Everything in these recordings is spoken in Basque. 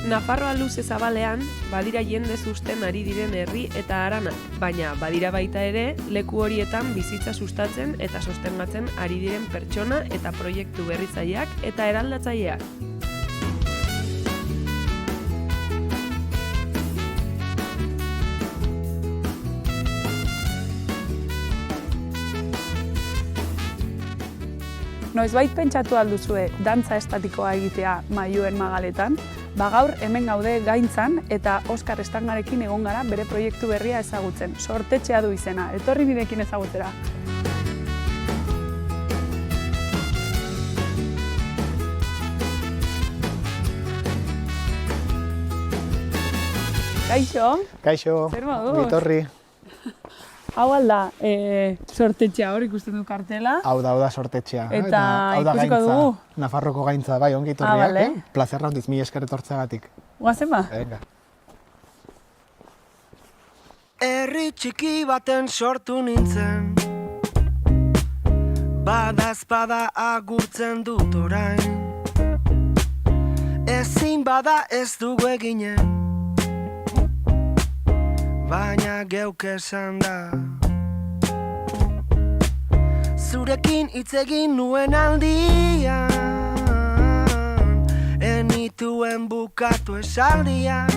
Nafarroa luze zabalean, badira jende susten ari diren herri eta haranak, baina badira baita ere, leku horietan bizitza sustatzen eta sostengatzen ari diren pertsona eta proiektu berritzaileak eta eraldatzaileak. Noizbait pentsatu alduzue dantza estatikoa egitea Mailuen Magaletan? Gaur hemen gaude Gaintzan eta Oskar Estangarekin egon gara bere proiektu berria ezagutzen. Sortetxea du izena, etorri nirekin ezagutzera. Kaixo? Kaixo, Zer moduz? Etorri. Hau alda, sortetxea hor ikusten du kartela. Hau da sortetxea. Eta hau da ikusiko Gaintza, dugu. Nafarroko Gaintza, bai, ongi etorriak, vale. Plazerra hondiz, mila esker etortzeagatik. Guazen ba? Venga. Herri txiki baten sortu nintzen, badazpada agurtzen dut orain. Ezin bada ez dugu eginen, baina geuk esan da. Zurekin hitz egin nuen aldian, enituen bukatu esaldiak,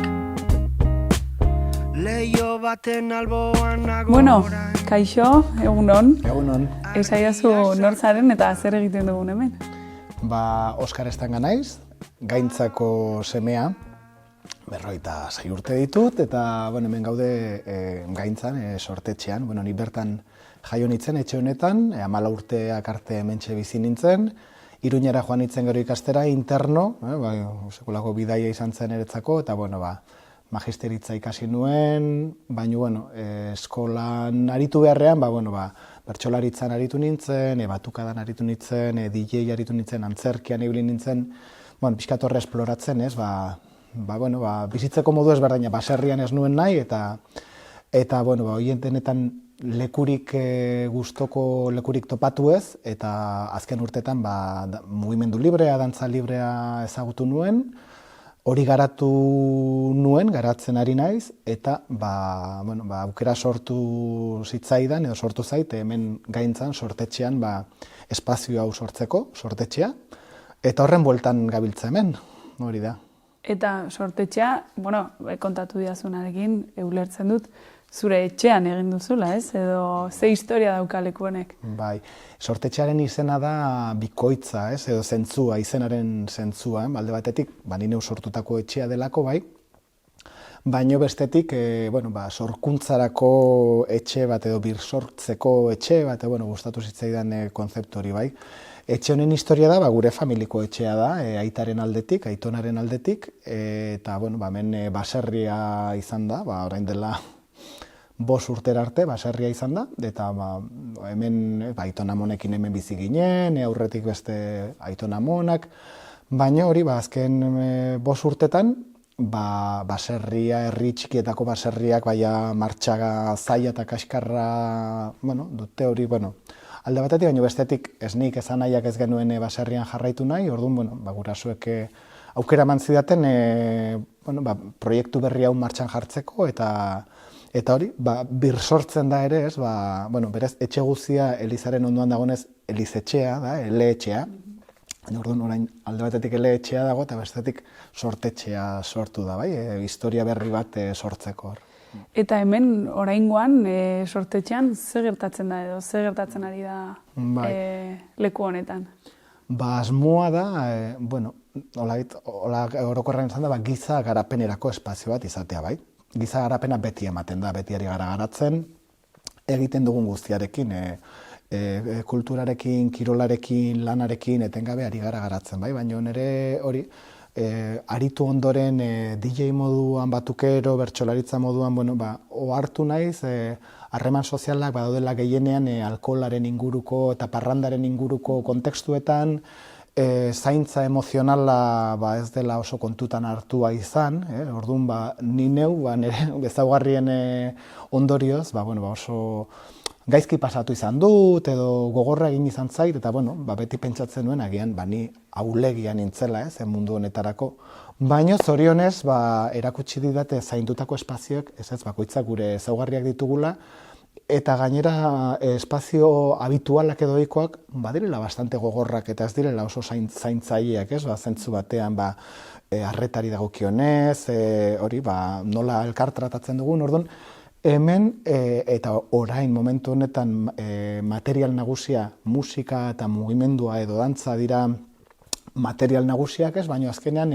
leio baten alboan nago Bueno, orain. kaixo, egunon. Egunon, Esaidazu nortzaren eta zer egiten dugun hemen. Oskar Estanga naiz, Gaintzako semea, 46 urte ditut, eta hemen gaude Gaintzan, sortetxean. Ni bertan jaio nintzen etxe honetan, 14 urteak arte hementxe bizi nintzen, Iruñera joan nintzen gero ikastera, interno, sekulako bidaia izan zen eretzako, eta magisteritza ikasi nuen, baina eskolan aritu beharrean, bertsolaritzan aritu nintzen, batukadan aritu nintzen, DJ aritu nintzen, antzerkian ibili nintzen, pixkat horre esploratzen, bizitzeko modu ezberdina, baserrian ez nuen nahi, eta horien denetan lekurik gustoko lekurik topatu ez, eta azken urtetan mugimendu librea, dantza librea ezagutu nuen, hori garatzen ari naiz, eta aukera sortu zitzaidan, edo sortu zait, hemen Gaintzan, sortetxean, espazio hau sortzeko, sortetxea, eta horren bueltan gabiltza hemen, hori da. Eta sortetxea, kontatu diazunarekin, ulertzen dut, zure etxean egin duzula, ez? Edo ze historia dauka leku honek? Bai, sortetxearen izena da bikoitza, ez? Edo zentzua, izenaren zentzua, alde batetik, ni neu sortutako etxea delako, bai, baino bestetik, sorkuntzarako etxe bat edo birsortzeko etxe bat, gustatu zitzaidan konzeptu hori, bai. Etxe honen historia da, gure familiko etxea da, aitaren aldetik, aitonaren aldetik, eta, hemen baserria izan da, orain dela 5 urtera arte baserria izan da, eta hemen aitonamonekin hemen bizi ginen, aurretik beste aitonamonak, baina hori azken 5 urtetan, baserria, herri txikietako baserriak, martxaga zaila eta kaskarra, dute hori, alde batetik, baina bestetik ez nik esan nahiak ez genuen baserrian jarraitu nahi, orduan, gurasoek aukera eman zidaten, proiektu berri hau martxan jartzeko, eta hori, birsortzen da ere, ez, berez, etxe guzia Elizaren ondoan dagoenez, Elizetxea da, eleetxea. Orduan, orain, alde batetik eleetxea dago, eta bestetik sortetxea sortu da, bai, historia berri bat sortzeko hor. Eta hemen, oraingoan, sortetxean, zer gertatzen da edo, zer gertatzen ari da leku honetan? Asmoa da, orokorrean izan da, giza garapenerako espazio bat izatea, bai. Giza garapena beti ematen da, beti ari gara garatzen, egiten dugun guztiarekin, kulturarekin, kirolarekin, lanarekin, etengabe ari gara garatzen, bai? Baina nire hori, aritu ondoren DJ moduan, batukero, bertsolaritza moduan, ohartu naiz, harreman sozialak badaudela gehienean alkoholaren inguruko eta parrandaren inguruko kontekstuetan, zaintza emozionala ez dela oso kontutan hartua izan, orduan ni neu, nire ezaugarrien ondorioz, oso gaizki pasatu izan dut, edo gogorra egin izan zait, eta beti pentsatzen nuen, agian, ni aulegia nintzela, mundu honetarako, Baina zorionez, erakutsi didate zaindutako espazioek, ez bakoitzak gure ezaugarriak ditugula, eta gainera espazio habitualak edo ohikoak badirela bastante gogorrak eta ez direla oso zaintzaileak, ez? Zentzu batean arretari dagokionez, hori nola elkar tratatzen dugun, orduan hemen eta orain momentu honetan material nagusia musika eta mugimendua edo dantza dira material nagusiak, ez? Baina azkenean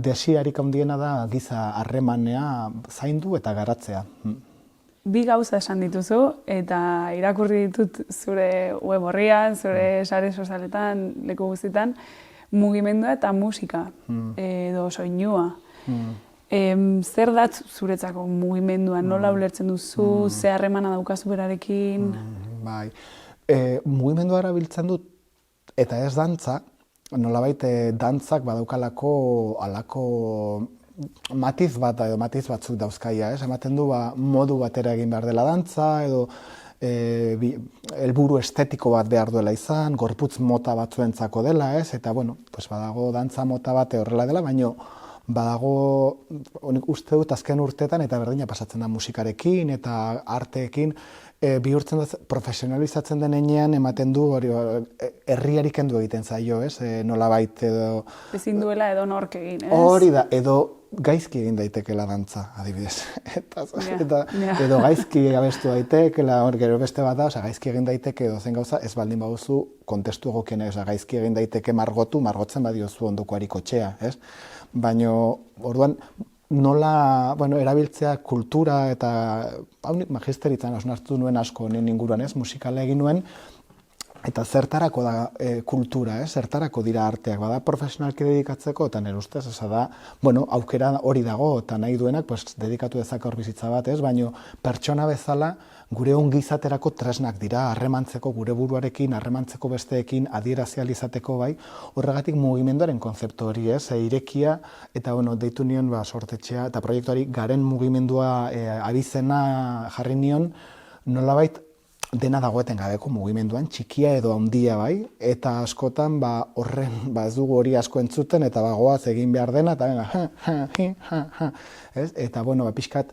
desiarik handiena da giza harremanea zaindu eta garatzea. Bi gauza esan dituzu eta irakurri ditut zure web orrian, zure sare sozialetan, leku guztietan, mugimendua eta musika edo soinua. Zer datz zuretzako mugimendua? Nola ulertzen duzu? Ze harremana daukazu berarekin? Bai. Mugimendua erabiltzen dut eta ez dantza, nolabait dantzak badaukalako alako matiz bat edo matiz batzuk dauzkaia, ez? Ematen du modu batera egin behar dela dantza edo helburu estetiko bat behar duela izan, gorputz mota batzuentzako dela, ez? Eta badago dantza mota bat horrela dela, baino badago uste dut azken urteetan eta berdina pasatzen da musikarekin eta arteekin bihurtzen da profesionalizatzen denean ematen du hori herriari kendu egiten zaio, ez? Nolabait edo ezin duela edo nork egin, ez? Hori da, edo gaizki egin daitekeela dantza, adibidez. Edo gaizki abestu daitekeela, gero beste bat da, gaizki egin daiteke edo zen gauza, ez baldin baduzu kontestu egokiena, gaizki egin daiteke margotzen badiozu ondokoari kotxea, ez? Baina, orduan, nola, erabiltzea kultura eta magisteritzan osnartu nuen asko honen inguruan, ez? Musikala egin nuen, eta zertarako da kultura, zertarako dira arteak, bada profesionalki dedikatzeko, eta nire ustez, aukera hori dago, eta nahi duenak, dedikatu dezake hor bizitza bat, baina pertsona bezala gure ongizaterako tresnak dira, harremantzeko gure buruarekin, harremantzeko besteekin, adierazial izateko bai, horregatik mugimenduaren konzeptu hori, irekia, eta deitu nion sortetxea, eta proiektuari garen mugimendua abizena jarri nion, nolabait dena dagoeten gabeko mugimenduan, txikia edo handia bai, eta askotan horren ez dugu hori asko entzuten, eta goaz egin behar dena, eta eta pixkat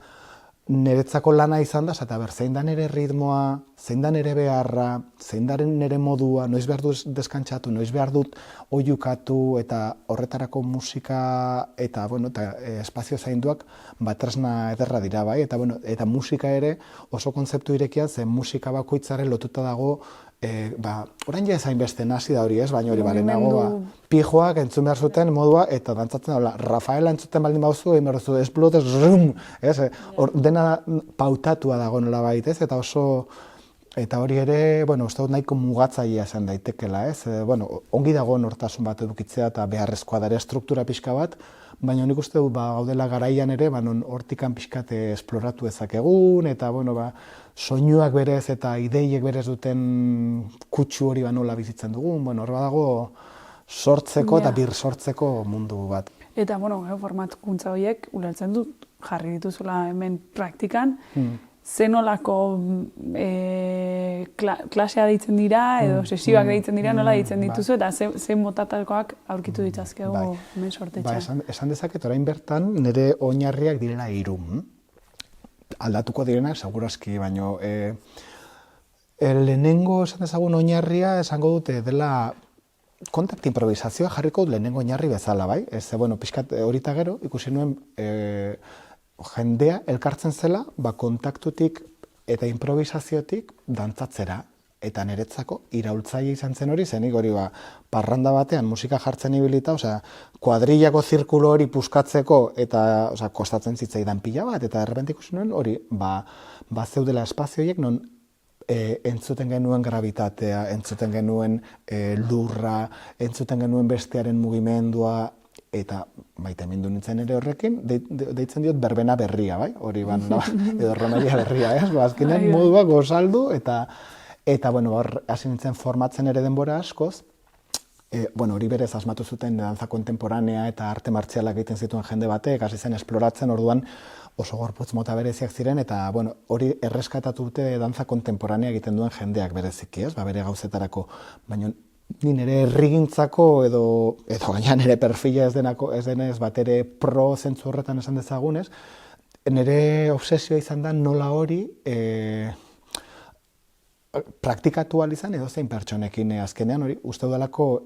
niretzako lana izan da, eta zein da nire ritmoa, zein da nire beharra, zein da nire modua, noiz behar dut deskantsatu, noiz behar dut oiukatu, eta horretarako musika eta espazio zainduak tresna ederra dira bai, eta musika ere oso kontzeptu irekia, zen musika bakoitzaren lotuta dago, orain ja ezain beste nazi da hori, baina hori barenago, pijoak entzun behar zuten modua, eta dantzatzen da, Rafaela entzuten baldin bauzu, egin behar zu, esplotez, dena pautatua dago nola bait, eta oso, eta hori ere, uste dut nahiko mugatzailea esan daitekela, ongi dago nortasun bat edukitzea eta beharrezkoa da ere struktura pixka bat, baina nik uste dut gaudela garaian ere, hortikan pixkat esploratu ezakegun, eta soinuak berez eta ideiek berez duten kutsu hori nola bizitzen dugun, hor badago sortzeko eta bir sortzeko mundu bat. Eta, formatkuntza horiek, ulertzen dut, jarri dituzula hemen praktikan, zenolako klasea deitzen dira, edo sesioak deitzen dira, nola deitzen dituzu, eta zen motatakoak aurkitu ditzazkegu hemen sortetxean. Esan dezaket, orain bertan, nire oinarriak direla 3. Aldatuko direnak, segurazki, baino lehenengo esan dezagun oinarria esango dute dela kontakt improvisazioa jarriko lehenengo oinarri bezala, bai? Pixkat horita gero, ikusi nuen jendea elkartzen zela, kontaktutik eta improvisaziotik dantzatzera. Eta niretzako iraultzaile izan zen hori, zenik hori parranda batean musika jartzen ibilita, kuadrillako zirkulo hori puskatzeko eta kostatzen zitzaidan pila bat, eta errepente ikusi nuen hori, zeudela espazioiek non entzuten genuen gravitatea, entzuten genuen lurra, entzuten genuen bestearen mugimendua, eta maitemindu nintzen ere horrekin, deitzen diot berbena berria, bai? Hori edo romeria berria, azkenean modua gozaldu, eta hasi nintzen formatzen ere denbora askoz, hori berez asmatu zuten dantza kontemporanea eta arte martzialak egiten zituen jende batek, hasi zen esploratzen, orduan oso gorputz mota bereziak ziren, eta hori erreskatatu dute dantza kontemporanea egiten duen jendeak bereziki, bere gauzetarako. Baina ni nire herrigintzako edo gaina nire perfila ez denez bat ere pro zentzu horretan esan dezagunez, nire obsesioa izan da nola hori praktikatu ahal izan edo zein pertsonekin azkenean hori uste dudalako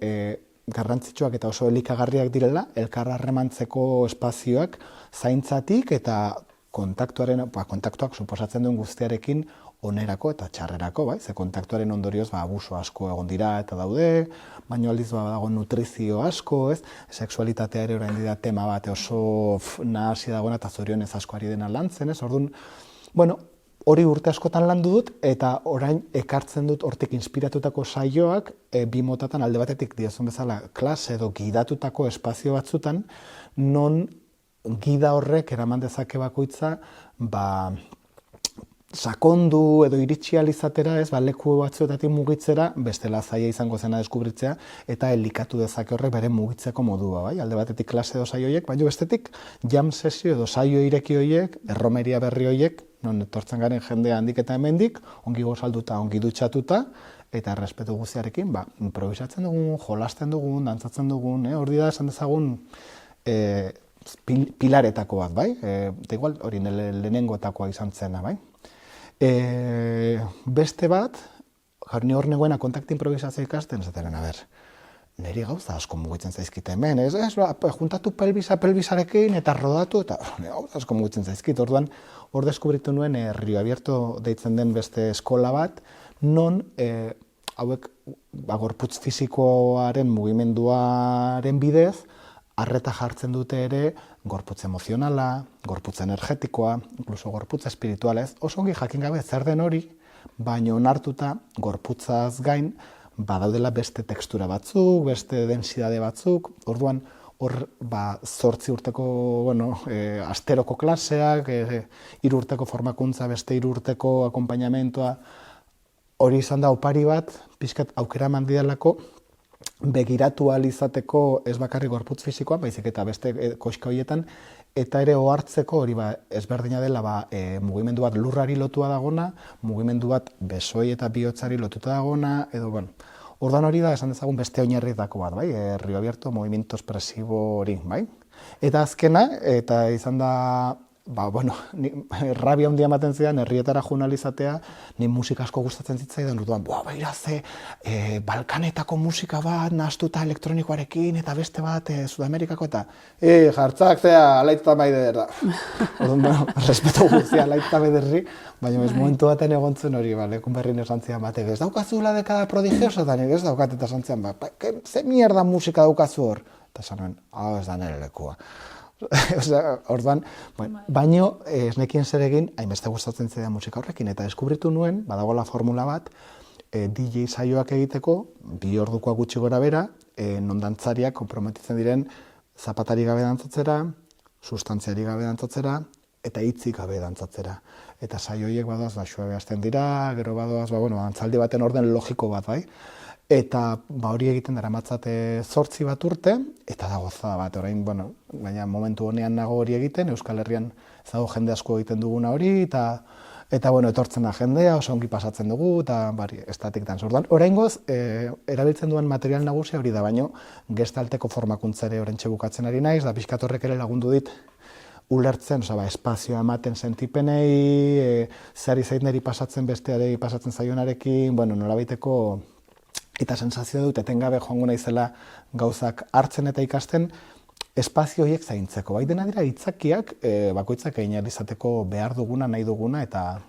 garrantzitsuak eta oso elikagarriak direla, elkar harremantzeko espazioak zaintzatik eta kontaktuak suposatzen duen guztiarekin onerako eta txarrerako, bai? Ze kontaktuaren ondorioz abuso asko egon dira eta daude, baina aldiz dago nutrizio asko, ez? Sexualitatea ere orain dira tema bat oso nahasi dagoena eta zorionez asko ari dena lantzen, ez? Orduan, bueno, hori urte askotan landu dut eta orain ekartzen dut hortik inspiratutako saioak bi motatan alde batetik diozun bezala klase edo gidatutako espazio batzutan non gida horrek eraman dezake bakoitza sakondu edo iritsi ahal izatera, ez, leku batzuetatik mugitzera, bestela zaila izango zena deskubritzea, eta elikatu dezake horrek bere mugitzeko modua, bai? Alde batetik klase edo saio horiek, baina bestetik jam sesio edo saio ireki horiek, erromeria berri horiek, non etortzen garen jendea handik eta hemendik, ongi gozalduta, ongi dutxatuta, eta errespetu guztiarekin, improvisatzen dugun, jolasten dugun, dantzatzen dugun, hori da esan dezagun pilaretako bat, bai? Eta igual hori lehenengoetakoa izan zena, bai? Beste bat, ni hor negoena kontakt improvisazio ikasten, zaten, niri gauza asko mugitzen zaizkit hemen, juntatu pelbisarekin eta rodatu, eta gauza asko mugitzen zaizkit. Orduan, hor deskubritu nuen Rio Abierto deitzen den beste eskola bat, non hauek gorputz fisikoaren mugimenduaren bidez, arreta jartzen dute ere gorputz emozionala, gorputz energetikoa, inkluso gorputz espirituala, ez? Oso ongi jakin gabe zer den hori, baina onartuta gorputzaz gain badaudela beste tekstura batzuk, beste densidade batzuk, orduan hor 8 urteko, asteroko klaseak, 3 urteko formakuntza, beste 3 urteko akonpainamentoa, hori izan da opari bat, pixkat aukera eman didalako, begiratu ahal izateko ez bakarrik gorputz fisikoan, baizik eta beste koxka horietan, eta ere ohartzeko hori ezberdina dela mugimendu bat lurrari lotua dagona, mugimendu bat besoi eta bihotzari lotuta dagona, edo, ordan hori da esan dezagun beste oinarrietako bat, bai, Rio Abierto, movimiento expresibo hori, bai. Eta azkena, eta izan da, rabia handia ematen zidan, herrietara journalizatea, ni musika asko gustatzen zitzaidan, orduan, ze Balkanetako musika bat nahastuta elektronikoarekin, eta beste bat Sudamerikako, eta jartzak zea, alaitza maider da. Orduan, respeto guztia alaitza maiderri, baina ez momentu baten egontzen hori, lekun berrin esan zidan batek, ez daukazula dekada prodigiosa, eta nire ez daukat, eta esan zidan, ze mierda musika daukazu hor? Eta esan nuen, hau ez da nire lekua. Orduan, baino ez nekien zer egin, hainbeste gustatzen zaidan musika horrekin, eta deskubritu nuen, badagoela formula bat, DJ saioak egiteko, 2 ordukoa gutxi gora bera, non dantzariak konprometitzen diren zapatari gabe dantzatzera, sustantziari gabe dantzatzera, eta hitzik gabe dantzatzera. Eta saio horiek badoaz, suabe hasten dira, gero badoaz, dantzaldi baten orden logiko bat, bai? Eta hori egiten dara matzate 8 bat urte, eta da gozada bat, orain, baina momentu honean nago hori egiten, Euskal Herrian zago jende asko egiten duguna hori, eta etortzen da jendea, oso ongi pasatzen dugu, eta estatik danz. Oraingoz, erabiltzen duen material nagusia hori da, baino, gestalteko formakuntzare orentxe bukatzen ari naiz, da pixkat horrek ere lagundu dit, ulertzen, espazioa ematen sentipenei, zehari zaitneri pasatzen bestearei pasatzen zaionarekin, nolabaiteko eta sensazio dut etengabe joango naizela gauzak hartzen eta ikasten espazio horiek zaintzeko. Bai dena dira hitzakiak bakoitzak egin ahal izateko behar duguna, nahi duguna, eta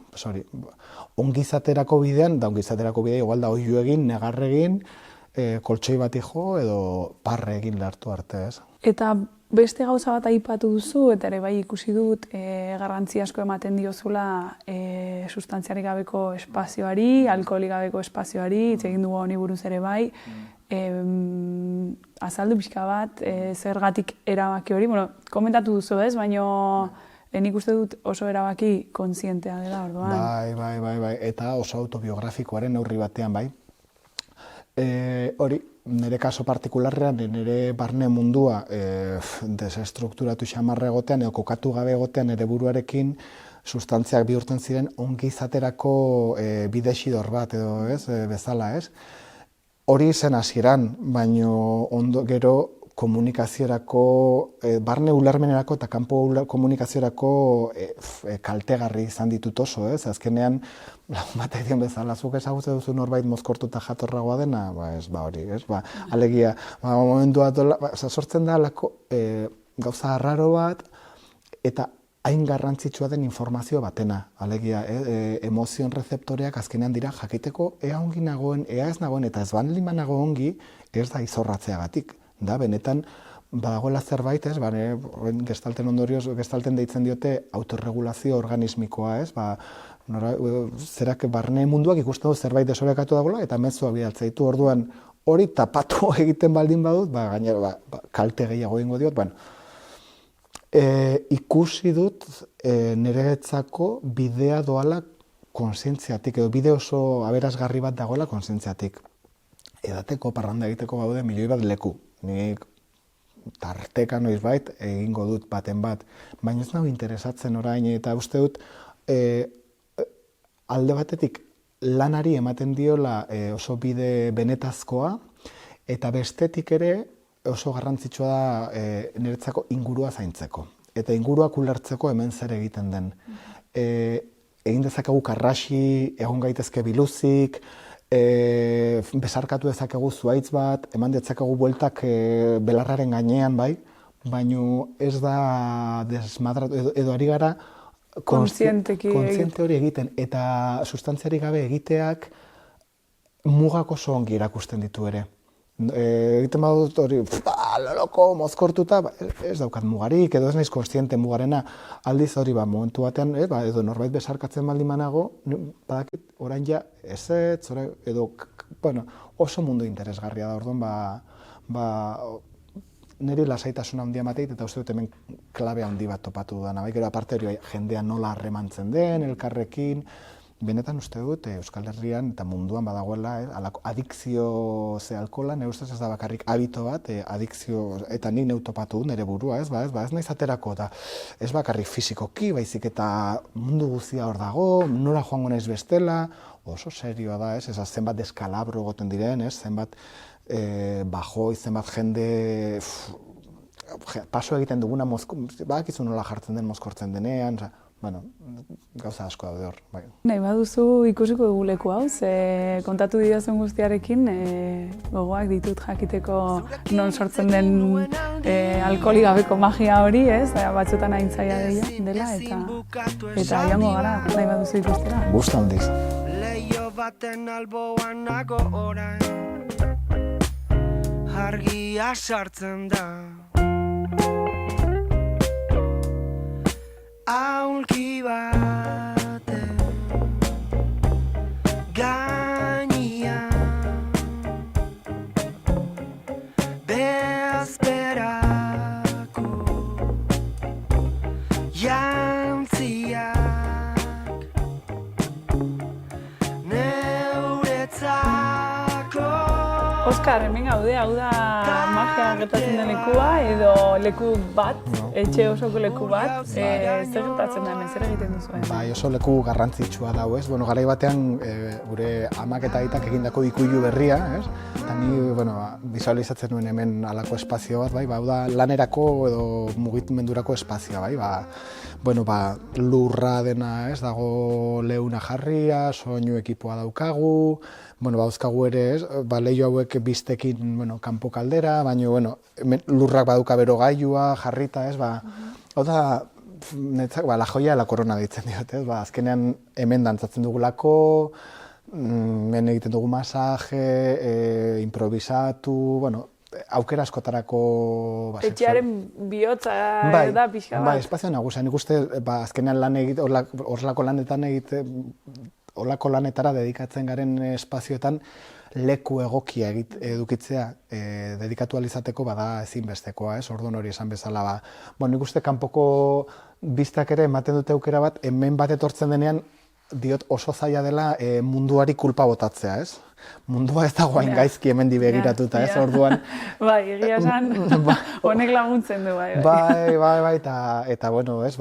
ongizaterako bidean, ongizaterako bidea igual da oihu egin, negar egin, koltsoi bat jo edo parre egin lehartu arte, ez? Eta beste gauza bat aipatu duzu, eta ere bai ikusi dut garrantzi asko ematen diozula sustantziarik gabeko espazioari, alkoholik gabeko espazioari, hitz egin dugu honi buruz ere bai. Azaldu pixka bat, zergatik erabaki hori, komentatu duzu ez, baina nik uste dut oso erabaki kontzientea dela, orduan. Bai, eta oso autobiografikoaren neurri batean, bai. Hori, nire kaso partikularrean, nire barne mundua desestrukturatu xamarra egotean, edo kokatu gabe egotean nire buruarekin sustantziak bihurtzen ziren ongi izaterako bidexidor bat edo bezala, ez? hori zen hasieran, baino ondo gero komunikaziorako, barne ulermenerako eta kanpo komunikaziorako kaltegarri izan ditut oso, ez? Azkenean, lagun bat egin bezala, zuk ezagutzen duzu norbait mozkortuta jatorragoa dena, ez, hori, ez? Alegia, momentua sortzen da gauza arraro bat, eta hain garrantzitsua den informazio batena, alegia, emozioen rezeptoreak azkenean dira jakiteko ea ongi nagoen, ea ez nagoen, eta ez banelima nago ongi, ez da izorratzeagatik. Da, benetan, badagoela zerbait, ez, gestalten ondorioz, gestalten deitzen diote autorregulazio organismikoa, ez, zerak barne munduak ikusten du zerbait desorekatu dagoela, eta mezuak bidaltzen ditu, orduan hori tapatu egiten baldin badut, gainera, kalte gehiago egingo diot, ikusi dut niretzako bidea doala kontzientziatik, edo bide oso aberasgarri bat dagoela kontzientziatik. Edateko, parranda egiteko gaude milioi bat leku. Nik tarteka noizbait egingo dut baten bat, baina ez nago interesatzen orain, eta uste dut alde batetik lanari ematen diola oso bide benetazkoa, eta bestetik ere oso garrantzitsua da niretzako ingurua zaintzeko. Eta inguruak ulertzeko hemen zer egiten den. Egin dezakegu karrasi, egon gaitezke biluzik, besarkatu dezakegu zuhaitz bat, eman dezakegu bueltak belarraren gainean, bai, baina ez da desmadratu, edo ari gara kontziente hori egiten, eta sustantziarik gabe egiteak mugak oso ongi erakusten ditu ere. Egiten badut hori, loloko, mozkortuta, ez daukat mugarik, edo ez naiz kontziente mugarena, aldiz hori momentu batean, edo norbait besarkatzen baldin banago, badakit orain ja ezetz, edo, oso mundu interesgarria da, orduan, niri lasaitasun handia mateit, eta uste dut hemen klabe handi bat topatu dudana, gero aparte hori jendea nola harremantzen den, elkarrekin, benetan uste dut Euskal Herrian eta munduan badagoela adikzio alkohola, nire ustez ez da bakarrik habito bat, adikzio, eta nik neu topatu nire burua, ez naiz aterako, eta ez bakarrik fizikoki, baizik eta mundu guztia hor dago, nora joango naiz bestela, oso serioa da, ez zenbat deskalabro goten diren, zenbat bajoi, zenbat jende paso egiten duguna, badakizu nola jartzen den mozkortzen denean, gauza asko daude hor. Nahi baduzu ikusiko dugu leku hau, kontatu didazun guztiarekin gogoak ditut jakiteko non sortzen den alkoholik gabeko magia hori, batzutan aintzaia dela, eta joango gara, nahi baduzu ikustera. Gusta handiz. Leio baten alboan nago orain, argia sartzen da. Aulki baten gainean bezperako jantziak neuretzako. Oskar, hemen gaude, hau da magia gertatzen den lekua, edo leku bat, etxe osoko leku bat, zer gertatzen da hemen, zer egiten duzuen? Oso leku garrantzitsua dago, ez? Garai batean gure amak eta aitak egindako ikuilu berria, ez? Eta ni, visualizatzen nuen hemen halako espazio bat, hau da lanerako edo mugimendurako espazioa, lurra dena, ez? Dago leuna jarria, soinu ekipoa daukagu, bauzkagu ere, leiho hauek biztekin kanpo kaldera, baina lurrak baduka bero gailua, jarrita, hau da, la joia de la corona ditzen diot, azkenean hemen dantzatzen dugulako, hemen egiten dugu masaje, improvisatu, aukera askotarako... Etxearen bihotza da pixka bat. Espazio nagusia, nik uste, azkenean horrelako lanetan olako lanetara dedikatzen garen espazioetan leku egokia edukitzea dedikatu alizateko bada ezinbestekoa, orduan hori esan bezala. Nik uste kanpoko biztak ere ematen dute aukera bat, hemen bat etortzen denean diot oso zaila dela munduari kulpa botatzea, ez? Mundua ez dago hain gaizki hemen begiratuta, ez? Orduan... Bai, egia esan, honek laguntzen du, bai. Bai, eta, ez,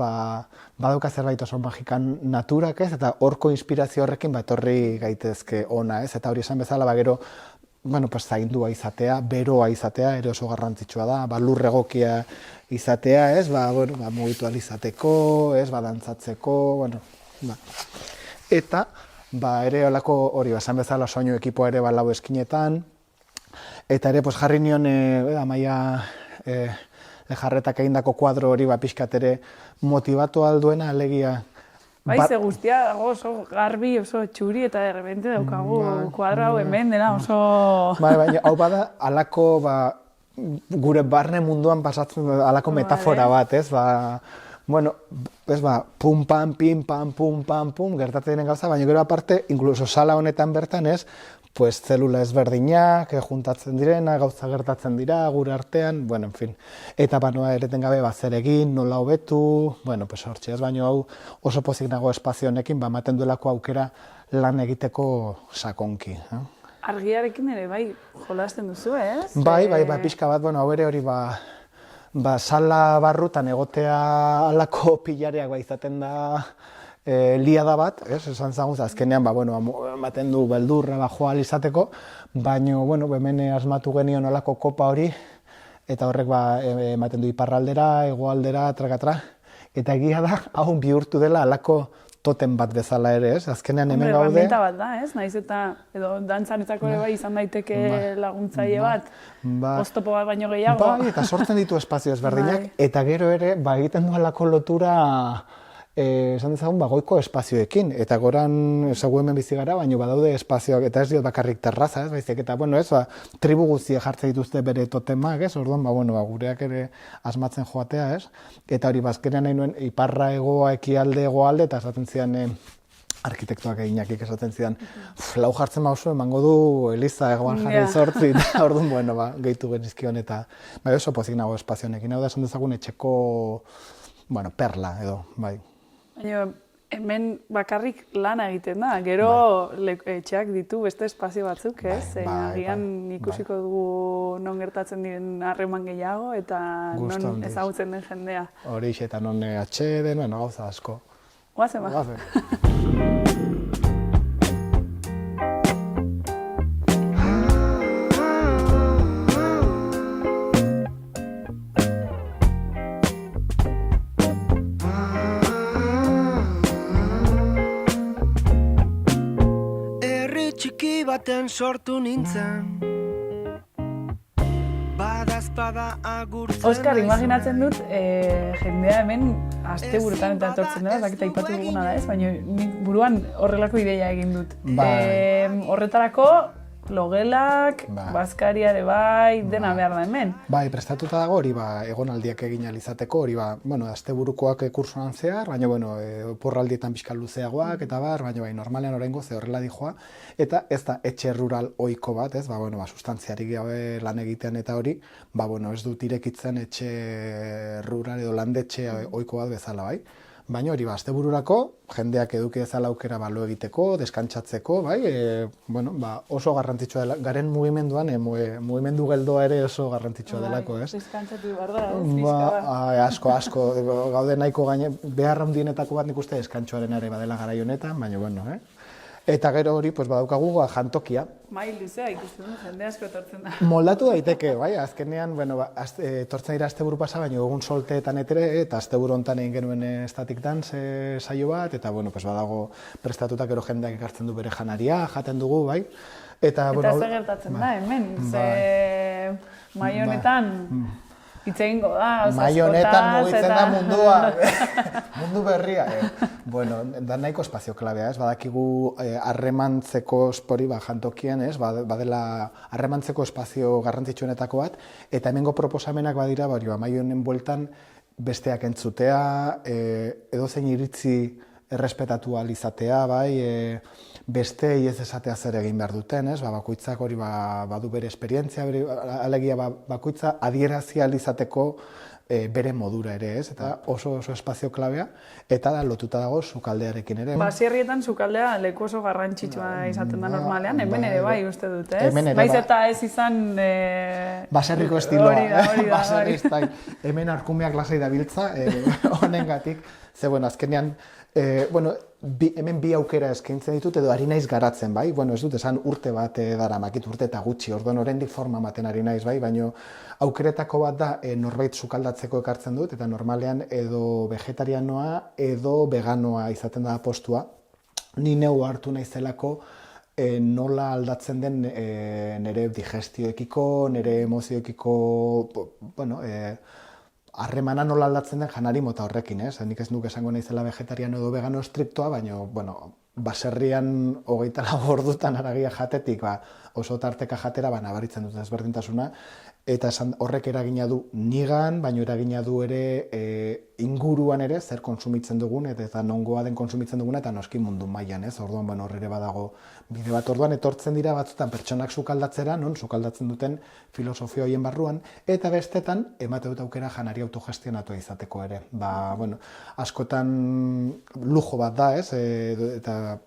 badauka zerbait oso magikan naturak, ez? Eta horko inspirazio horrekin etorri gaitezke ona, ez? Eta hori esan bezala, gero, bueno, pues zaindua izatea, beroa izatea, ere oso garrantzitsua da, ba, lur egokia izatea, ez, ba, bueno, ba, mugitu ahal izateko, ez, ba, dantzatzeko, bueno, ba. Eta, ba, ere olako hori, esan bezala soinu ekipoa ere ba, lau eskinetan, eta ere, pues, jarri nion, Amaia Lejarretak egindako kuadro hori, ba, pixkat ere motivatu alduena, alegia, Bai, ze guztia dago oso garbi, oso txuri, eta de repente daukagu kuadro hau hemen dela oso... Bai, baina hau bada, alako, ba, gure barne munduan pasatzen alako metafora bat, ez? Ba, bueno, ez ba, pum, pam, pim, pam, pum, pam, pum, gertatzen diren gauza, baina gero aparte, inkluso sala honetan bertan, ez? Pues zelula ezberdinak, juntatzen direna, gauza gertatzen dira, gure artean, bueno, en fin. Eta banoa ereten gabe, ba, zer egin, nola hobetu, bueno, pues hortxe, ez baino hau oso pozik nago espazio honekin, ba, ematen duelako aukera lan egiteko sakonki. Argiarekin ere, bai, jolasten duzu, ez? Bai, pixka bat, bueno, hau ere hori, ba, sala barrutan egotea alako pilareak ba, izaten da, liada bat, esan zaguz, azkenean, ba, bueno, ematen du beldurra ba, joal izateko, baina, bueno, hemen asmatu genion olako kopa hori, eta horrek ba, ematen du iparraldera, hegoaldera, trakatra, eta egia da, hau bihurtu dela alako totem bat bezala ere, ez? Azkenean hemen gaude... Herramienta bat da, ez? Naiz eta, edo dantzanetzako ere bai izan daiteke laguntzaile bat, oztopo bat baino gehiago. Bai, eta sortzen ditu espazio ezberdinak, eta gero ere, ba, egiten du alako lotura... esan dezagun, goiko espazioekin, eta goran ezagu hemen bizi gara, baina badaude espazioak, eta ez diot bakarrik terraza, ez, baizik, eta, bueno, ez, tribu guztiek jartzen dituzte bere totemak, ez, orduan, bueno, gureak ere asmatzen joatea, ez, eta hori, bazkenean nahi nuen, iparra egoa, ekialde, egoalde, eta esaten zidan, arkitektoak eginakik esaten zidan, lau jartzen mauzu, emango du Eliza egoan jarri zortzi, eta orduan, bueno, gehitu genizkion, eta, oso pozik nago espazionekin, hau da, esan dezagun etxeko, bueno, perla, edo, bai. Baina, hemen bakarrik lana egiten da, gero etxeak ditu beste espazio batzuk, ez? Agian ikusiko dugu non gertatzen diren harreman gehiago eta non ezagutzen den jendea. Horixe eta non atxeden, bueno, gauza asko. Goazen ba. Baten sortu nintzen badazpada agurtzen Oskar, imaginatzen dut jendea hemen asteburutan eta etortzen dela, zakita aipatu duguna da ez, baina nik buruan horrelako ideia egin dut. Horretarako logelak, bazkaria ere bai, dena behar da hemen. Bai, prestatuta dago hori egonaldiak egin ahal izateko, hori bueno, asteburukoak kursoan zehar, baina bueno, oporraldietan pixka luzeagoak eta baina bai, normalean oraingo ze horrela dijoa, eta ez da etxe rural ohiko bat, ez, bueno, sustantziarik gabe lan egitean eta hori, bueno, ez dut irekitzen etxe rural edo landetxe ohiko bat bezala, bai. Baina hori, astebururako, jendeak eduki dezala aukera lo egiteko, deskantsatzeko, bai, bueno, oso garrantzitsua dela, garen mugimenduan, mugimendu geldoa ere oso garrantzitsua delako, ez? Deskantzatu behar da, ez? Pizka da. Asko, gaude nahiko gaine, behar handienetako bat nik uste deskantsuaren ere badela garai honetan, baina, bueno, Eta gero hori, pues badaukagu jantokia. Mai luzea ikusten du, jende asko etortzen da. Moldatu daiteke, bai, azkenean, bueno, etortzen dira asteburu pasa, baina egun solteetan eta asteburu hontan egin genuen static dance saio bat, eta, bueno, pues badago prestatuta gero jendeak ekartzen du bere janaria, jaten dugu, bai. Eta zer gertatzen da, hemen, ze mai honetan... Hitz egingo da, mai honetan mugitzen da mundua, mundu berria. Bueno, da nahiko espazio klabea, ez? Badakigu harremantzeko espori jantokien, ez? Badela harremantzeko espazio garrantzitsuenetako bat, eta hemengo proposamenak badira, mai honen bueltan besteak entzutea, edozein iritzi errespetatu ahal izatea, bai, bestei ez esatea zer egin behar duten, ez? Bakoitzak hori badu bere esperientzia, alegia bakoitza adierazi ahal izateko bere modura ere, ez? Eta oso espazio klabea, eta lotuta dago sukaldearekin ere. Basierrietan sukaldea leku oso garrantzitsua izaten da normalean, hemen ere bai uste dut, ez? Baiz eta ez izan... Baserriko estiloa, hori da. Hemen arkumeak lasai dabiltza, honengatik. Ze, bueno, azkenean, hemen bi aukera eskaintzen ditut edo ari naiz garatzen, bai? Bueno, ez dut esan urte bat daramakit, urte eta gutxi, orduan oraindik forma ematen ari naiz, bai? Baina aukeretako bat da norbait sukaldatzeko ekartzen dut, eta normalean edo vegetarianoa edo veganoa izaten da postua. Ni neu hartu naizelako nola aldatzen den nire digestioekiko, nire emozioekiko, harremana nola aldatzen den janari mota horrekin, ez? Nik ez nuke esango naizela vegetariano edo vegano estriktoa, baina, baserrian 24 ordutan haragia jatetik, oso tarteka jatera, nabaritzen dut ezberdintasuna, eta horrek eragina du nigan, baina eragina du ere inguruan ere zer konsumitzen dugun, eta nongoa den konsumitzen duguna, eta noski mundu mailan, ez? Orduan, hor ere badago bide bat. Orduan, etortzen dira batzutan pertsonak sukaldatzera, non sukaldatzen duten filosofia horien barruan, eta bestetan, emate dut aukera janari autogestionatua izateko ere. Askotan lujo bat da, ez? Eta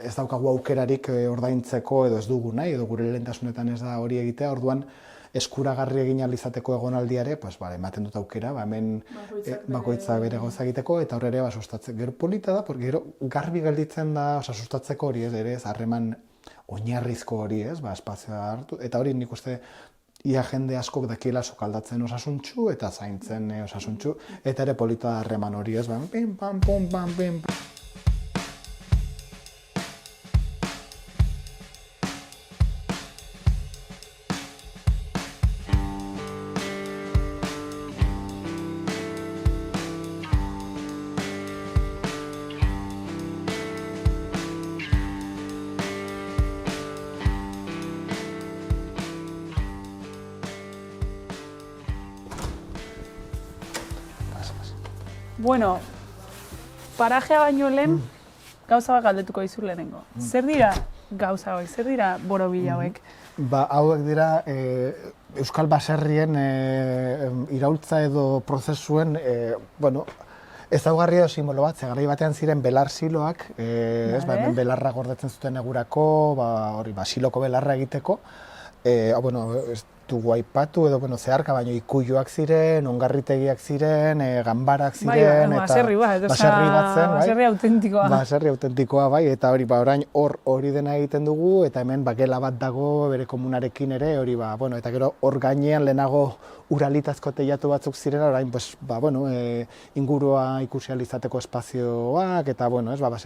ez daukagu aukerarik ordaintzeko edo ez dugu nahi, edo gure lehentasunetan ez da hori egitea, orduan eskuragarri egin ahal izateko egonaldiare, ematen dut aukera, hemen bakoitza bere gauza egiteko, eta hor ere sustatzen. Gero polita da, gero garbi gelditzen da, sustatzeko hori ez, ere ez harreman oinarrizko hori ez, espazioa hartu, eta hori nik uste ia jende askok dakiela sukaldatzen osasuntxu eta zaintzen osasuntxu, eta ere polita da harreman hori ez, pim, pam, pum, pam, pim. Bueno, parajea baino lehen, gauza bat galdetuko dizu lehenengo. Zer dira gauza hauek, zer dira borobila hauek? Hauek dira Euskal Baserrien iraultza edo prozesuen, ezaugarri edo simbolo bat, garai batean ziren belar siloak, hemen belarra gordetzen zuten egurako, siloko belarra egiteko, ez dugu aipatu edo zeharka, baina ikuiluak ziren, ongarritegiak ziren, ganbarak ziren, eta baserri autentikoa. Baserri autentikoa, bai, eta hori, orain hori dena egiten dugu, eta hemen gela bat dago bere komunarekin ere, hori, eta gero hor gainean lehenago uralitazko teilatu batzuk ziren, orain, ingurua ikusi ahal izateko espazioak, eta,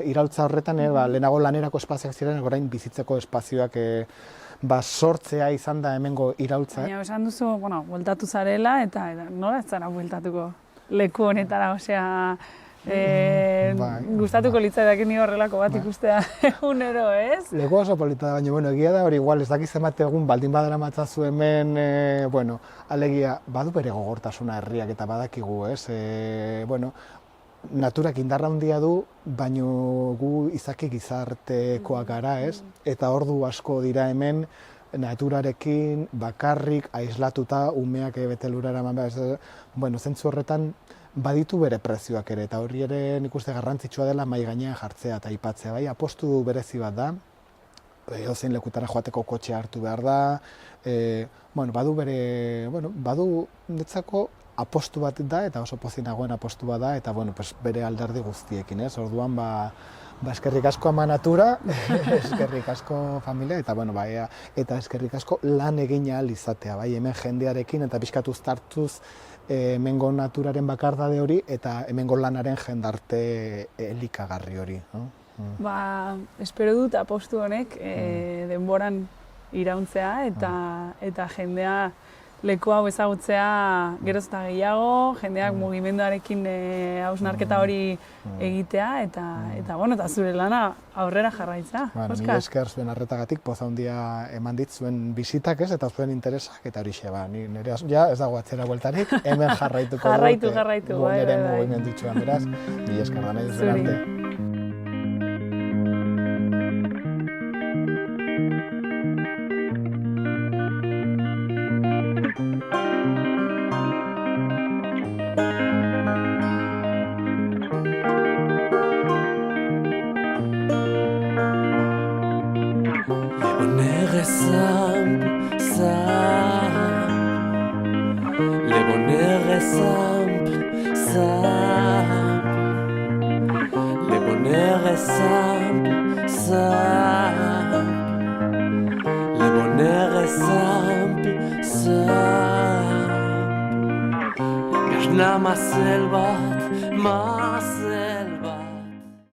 iraultza horretan, lehenago lanerako espazioak ziren, orain bizitzeko espazioak sortzea izan da hemengo iraultza. Baina, esan duzu, bueltatu zarela, eta nola ez zara bueltatuko leku honetara, gustatuko litzaidaken ni horrelako bat ikustea egunero, ez? Leku oso polita da, baina, egia da, hori igual ez dakiz emate egun baldin badara matzazu hemen, alegia, badu bere gogortasuna herriak eta badakigu, ez? Naturak indarra handia du, baina gu izaki gizartekoak gara, ez? Eta ordu asko dira hemen naturarekin bakarrik aislatuta umeak bete lurara eman behar. Zentzu horretan baditu bere prezioak ere, eta hori ere nik uste garrantzitsua dela mahai gainean jartzea eta aipatzea. Apostu berezi bat da, edozein lekutara joateko kotxea hartu behar da, badu netzako apostu bat da, eta oso pozik nagoen apostu bat da, eta bere alderdi guztiekin, ez? Orduan, eskerrik asko ama natura, eskerrik asko familia, eta eskerrik asko lan egin ahal izatea, hemen jendearekin, eta pixkatu uztartuz hemengo naturaren bakardade hori, eta hemengo lanaren jendarte elikagarri hori. Espero dut apostu honek denboran irauntzea, eta jendea leku hau ezagutzea geroz eta gehiago, jendeak mugimenduarekin hausnarketa hori egitea, eta zure lana aurrera jarraitza. Mila esker zuen arretagatik, poza handia eman dit zuen bisitak ez, eta zuen interesak, eta hori xe, nire ez dago atzera bueltarik, hemen jarraituko dut. Jarraitu. Nire mugimendutxuan, beraz, mila esker da nahi zuen arte. simple, simple. Le bonheur est simple, simple. Gashna masel bat, masel.